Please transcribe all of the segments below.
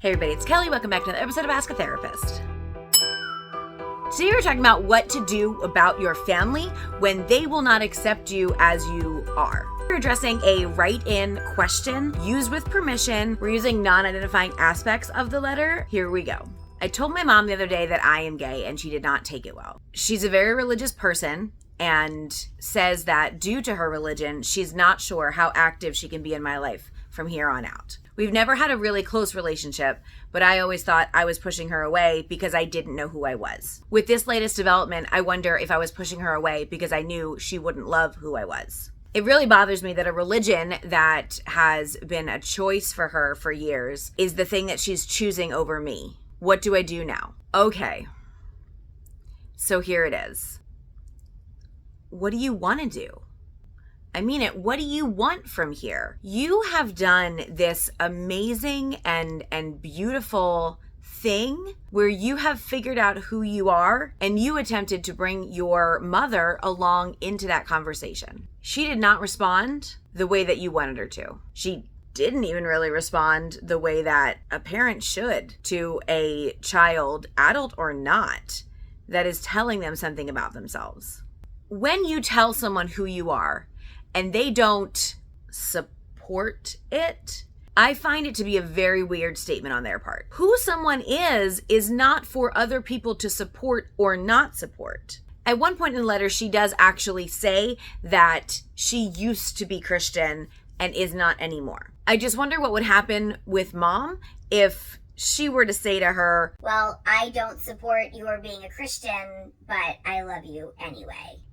Hey everybody, it's Kelly. Welcome back to another episode of Ask a Therapist. Today we're talking about what to do about your family when they will not accept you as you are. We're addressing a write-in question used with permission. We're using non-identifying aspects of the letter. Here we go. I told my mom the other day that I am gay and she did not take it well. She's a very religious person and says that due to her religion, she's not sure how active she can be in my life from here on out. We've never had a really close relationship, but I always thought I was pushing her away because I didn't know who I was. With this latest development, I wonder if I was pushing her away because I knew she wouldn't love who I was. It really bothers me that a religion that has been a choice for her for years is the thing that she's choosing over me. What do I do now? Okay, so here it is. What do you want to do? I mean it. What do you want from here? You have done this amazing and beautiful thing where you have figured out who you are and you attempted to bring your mother along into that conversation. She did not respond the way that you wanted her to. She didn't even really respond the way that a parent should to a child, adult or not, that is telling them something about themselves. When you tell someone who you are, and they don't support it, I find it to be a very weird statement on their part. Who someone is not for other people to support or not support. At one point in the letter, she does actually say that she used to be Christian and is not anymore. I just wonder what would happen with mom if she were to say to her, well, I don't support your being a Christian, but I love you anyway.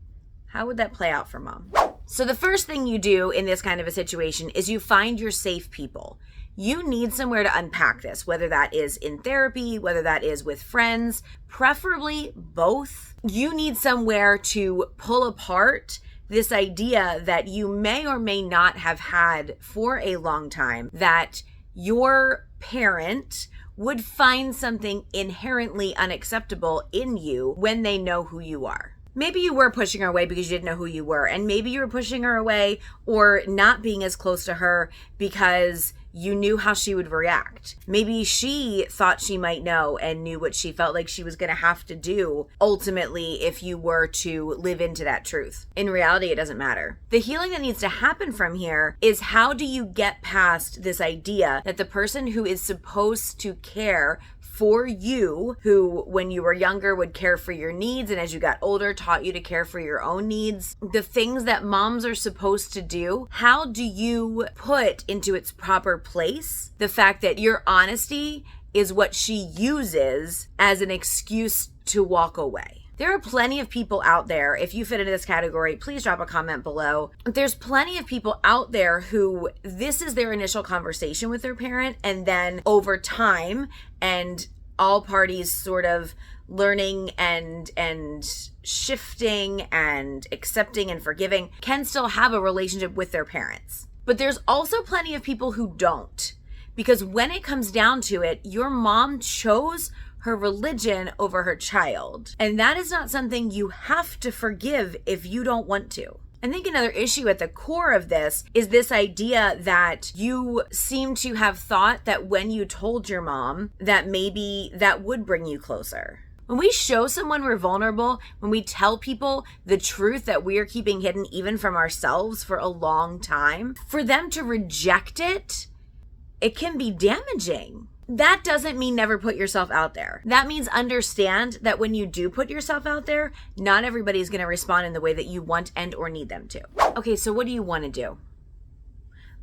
How would that play out for mom? So the first thing you do in this kind of a situation is you find your safe people. You need somewhere to unpack this, whether that is in therapy, whether that is with friends, preferably both. You need somewhere to pull apart this idea that you may or may not have had for a long time, that your parent would find something inherently unacceptable in you when they know who you are. Maybe you were pushing her away because you didn't know who you were. And maybe you were pushing her away or not being as close to her because you knew how she would react. Maybe she thought she might know and knew what she felt like she was going to have to do ultimately if you were to live into that truth. In reality, it doesn't matter. The healing that needs to happen from here is, how do you get past this idea that the person who is supposed to care for you, who when you were younger would care for your needs and as you got older taught you to care for your own needs, the things that moms are supposed to do, how do you put into its proper place the fact that your honesty is what she uses as an excuse to walk away? There are plenty of people out there. If you fit into this category, please drop a comment below. There's plenty of people out there who this is their initial conversation with their parent, and then over time and all parties sort of learning and shifting and accepting and forgiving can still have a relationship with their parents. But there's also plenty of people who don't. Because when it comes down to it, your mom chose her religion over her child. And that is not something you have to forgive if you don't want to. I think another issue at the core of this is this idea that you seem to have thought that when you told your mom that maybe that would bring you closer. When we show someone we're vulnerable, when we tell people the truth that we are keeping hidden even from ourselves for a long time, for them to reject it, it can be damaging. That doesn't mean never put yourself out there. That means understand that when you do put yourself out there, not everybody's going to respond in the way that you want and or need them to. Okay, so what do you want to do?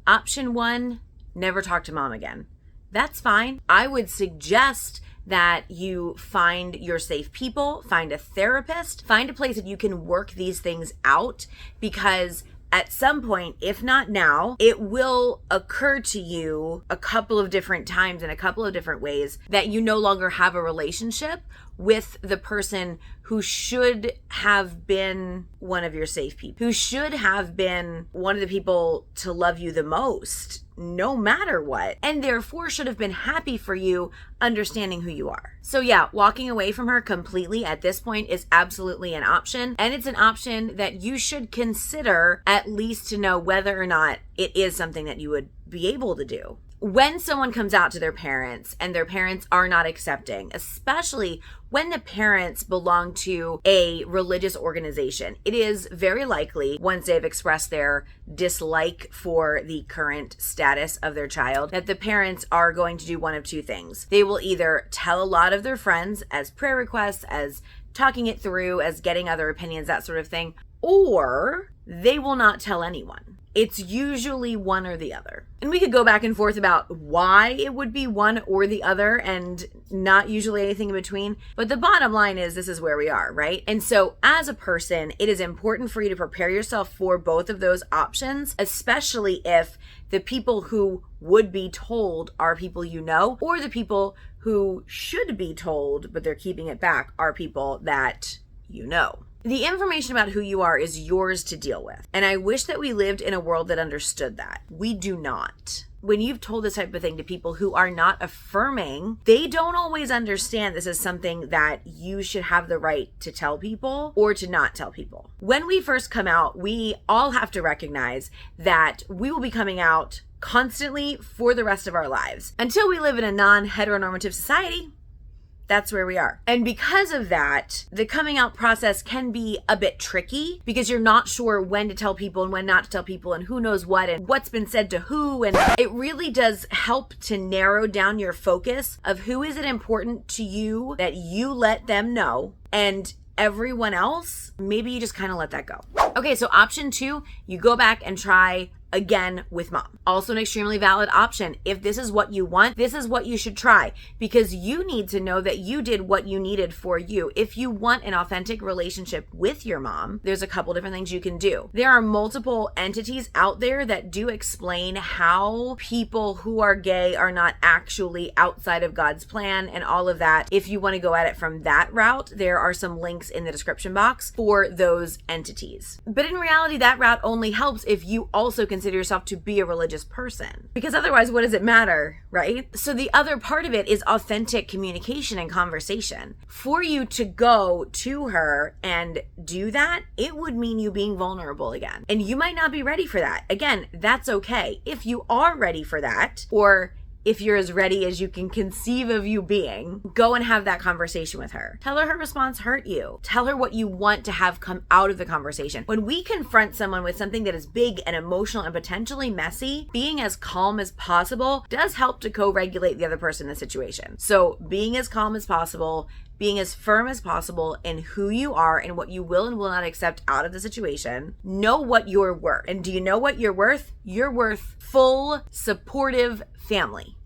Option 1, never talk to mom again. That's fine. I would suggest that you find your safe people, find a therapist, find a place that you can work these things out, because at some point, if not now, it will occur to you a couple of different times in a couple of different ways that you no longer have a relationship with the person who should have been one of your safe people, who should have been one of the people to love you the most, no matter what, and therefore should have been happy for you understanding who you are. So yeah, walking away from her completely at this point is absolutely an option, and it's an option that you should consider, at least to know whether or not it is something that you would be able to do. when someone comes out to their parents and their parents are not accepting, especially when the parents belong to a religious organization, it is very likely, once they've expressed their dislike for the current status of their child, that the parents are going to do one of two things. They will either tell a lot of their friends as prayer requests, as talking it through, as getting other opinions, that sort of thing, or they will not tell anyone. It's usually one or the other. And we could go back and forth about why it would be one or the other and not usually anything in between. But the bottom line is this is where we are, right? And so as a person, it is important for you to prepare yourself for both of those options, especially if the people who would be told are people you know, or the people who should be told, but they're keeping it back, are people that you know. The information about who you are is yours to deal with. And I wish that we lived in a world that understood that. We do not. When you've told this type of thing to people who are not affirming, they don't always understand this is something that you should have the right to tell people or to not tell people. When we first come out, we all have to recognize that we will be coming out constantly for the rest of our lives. Until we live in a non-heteronormative society, that's where we are. And because of that, the coming out process can be a bit tricky because you're not sure when to tell people and when not to tell people and who knows what and what's been said to who. And it really does help to narrow down your focus of who is it important to you that you let them know, and everyone else, maybe you just kind of let that go. Okay, so option 2, you go back and try again with mom. Also an extremely valid option. If this is what you want, this is what you should try, because you need to know that you did what you needed for you. If you want an authentic relationship with your mom, there's a couple different things you can do. There are multiple entities out there that do explain how people who are gay are not actually outside of God's plan and all of that. If you want to go at it from that route, there are some links in the description box for those entities. But in reality, that route only helps if you also consider yourself to be a religious person, because otherwise, what does it matter, right? So the other part of it is authentic communication and conversation. For you to go to her and do that, it would mean you being vulnerable again. And you might not be ready for that. Again, that's okay. If you are ready for that, or if you're as ready as you can conceive of you being, go and have that conversation with her. Tell her response hurt you. Tell her what you want to have come out of the conversation. When we confront someone with something that is big and emotional and potentially messy, being as calm as possible does help to co-regulate the other person in the situation. So being as calm as possible, being as firm as possible in who you are and what you will and will not accept out of the situation. Know what you're worth. And do you know what you're worth? You're worth full, supportive family.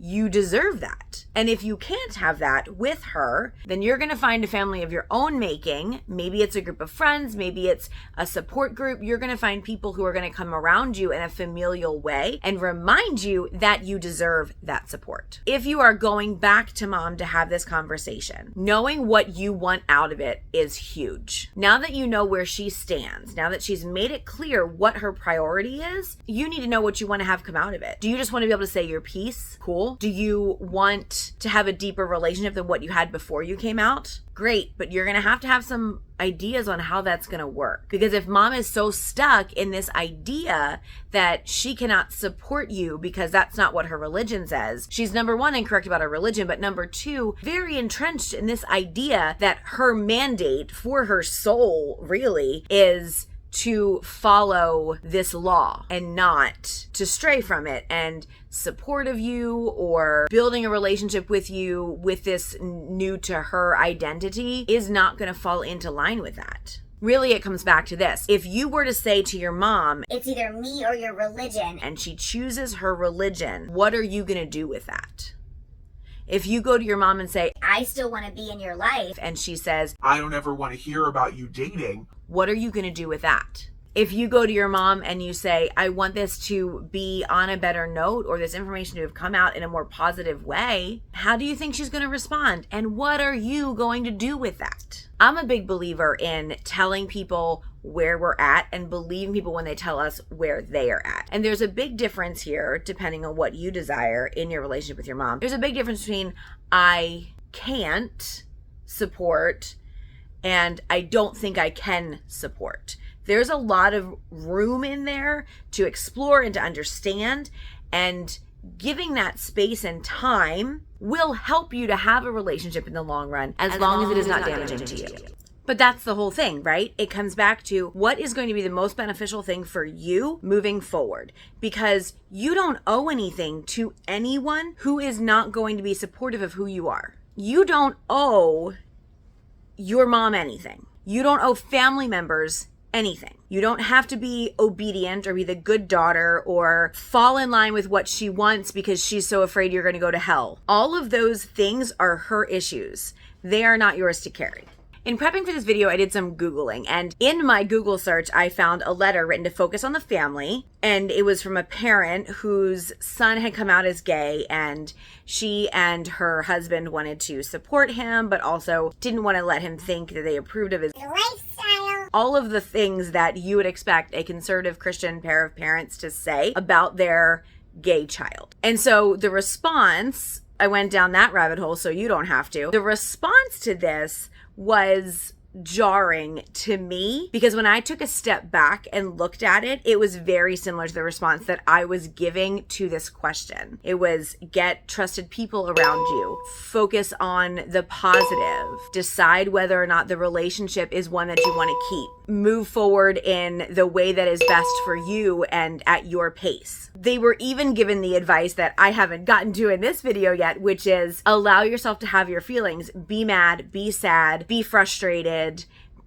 You deserve that. And if you can't have that with her, then you're going to find a family of your own making. Maybe it's a group of friends. Maybe it's a support group. You're going to find people who are going to come around you in a familial way and remind you that you deserve that support. If you are going back to mom to have this conversation, knowing what you want out of it is huge. Now that you know where she stands, now that she's made it clear what her priority is, you need to know what you want to have come out of it. Do you just want to be able to say your piece? Cool. Do you want to have a deeper relationship than what you had before you came out? Great, but you're going to have some ideas on how that's going to work. Because if mom is so stuck in this idea that she cannot support you because that's not what her religion says, she's number one, incorrect about her religion, but number two, very entrenched in this idea that her mandate for her soul really is to follow this law and not to stray from it, and support of you or building a relationship with you with this new to her identity is not going to fall into line with that. Really, it comes back to this. If you were to say to your mom, it's either me or your religion, and she chooses her religion, what are you going to do with that? If you go to your mom and say, I still want to be in your life, and she says, I don't ever want to hear about you dating, what are you going to do with that? If you go to your mom and you say, I want this to be on a better note, or this information to have come out in a more positive way, how do you think she's going to respond? And what are you going to do with that? I'm a big believer in telling people where we're at and believing people when they tell us where they are at. And there's a big difference here, depending on what you desire in your relationship with your mom. There's a big difference between I can't support and I don't think I can support. There's a lot of room in there to explore and to understand. And giving that space and time will help you to have a relationship in the long run, as long as it is not damaging to you. But that's the whole thing, right? It comes back to what is going to be the most beneficial thing for you moving forward, because you don't owe anything to anyone who is not going to be supportive of who you are. You don't owe your mom anything. You don't owe family members anything. You don't have to be obedient or be the good daughter or fall in line with what she wants because she's so afraid you're going to go to hell. All of those things are her issues. They are not yours to carry. In prepping for this video, I did some Googling, and in my Google search, I found a letter written to focus on the family, and it was from a parent whose son had come out as gay, and she and her husband wanted to support him, but also didn't want to let him think that they approved of his lifestyle. All of the things that you would expect a conservative Christian pair of parents to say about their gay child. And so the response, I went down that rabbit hole so you don't have to. The response to this was jarring to me, because when I took a step back and looked at it, it was very similar to the response that I was giving to this question. It was get trusted people around you, focus on the positive, decide whether or not the relationship is one that you want to keep, move forward in the way that is best for you and at your pace. They were even given the advice that I haven't gotten to in this video yet, which is allow yourself to have your feelings, be mad, be sad, be frustrated,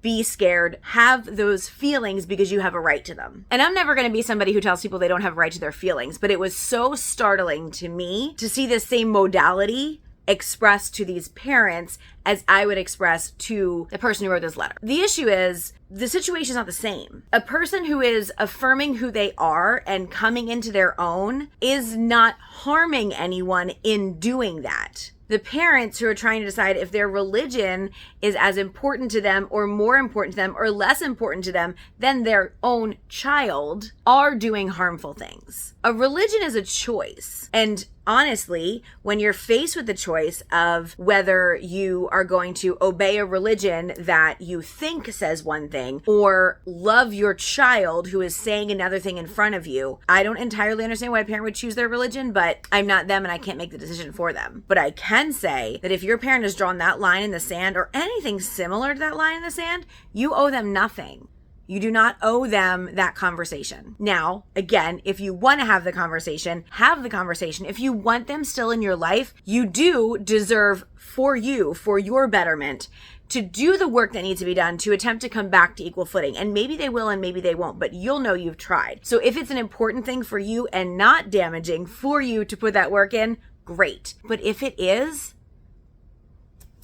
be scared, have those feelings because you have a right to them. And I'm never going to be somebody who tells people they don't have a right to their feelings, but it was so startling to me to see the same modality expressed to these parents as I would express to the person who wrote this letter. The issue is the situation is not the same. A person who is affirming who they are and coming into their own is not harming anyone in doing that. The parents who are trying to decide if their religion is as important to them or more important to them or less important to them than their own child are doing harmful things. A religion is a choice. And honestly, when you're faced with the choice of whether you are going to obey a religion that you think says one thing or love your child who is saying another thing in front of you, I don't entirely understand why a parent would choose their religion, but I'm not them and I can't make the decision for them. But I can say that if your parent has drawn that line in the sand or anything similar to that line in the sand, you owe them nothing. You do not owe them that conversation. Now, again, if you want to have the conversation, have the conversation. If you want them still in your life, you do deserve for you, for your betterment, to do the work that needs to be done to attempt to come back to equal footing. And maybe they will and maybe they won't, but you'll know you've tried. So if it's an important thing for you and not damaging for you to put that work in, great. But if it is,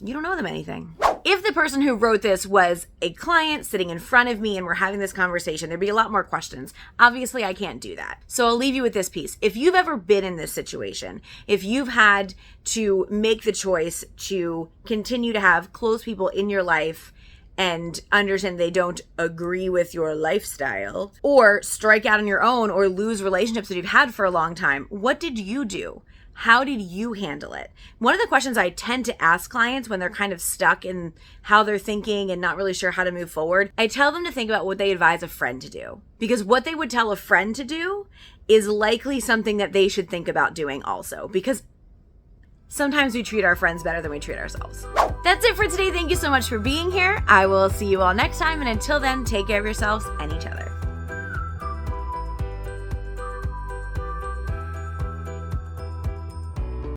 you don't owe them anything. If the person who wrote this was a client sitting in front of me and we're having this conversation, there'd be a lot more questions. Obviously, I can't do that. So I'll leave you with this piece. If you've ever been in this situation, if you've had to make the choice to continue to have close people in your life and understand they don't agree with your lifestyle, or strike out on your own or lose relationships that you've had for a long time, what did you do? How did you handle it? One of the questions I tend to ask clients when they're kind of stuck in how they're thinking and not really sure how to move forward, I tell them to think about what they advise a friend to do. Because what they would tell a friend to do is likely something that they should think about doing also. Because sometimes we treat our friends better than we treat ourselves. That's it for today. Thank you so much for being here. I will see you all next time. And until then, take care of yourselves and each other.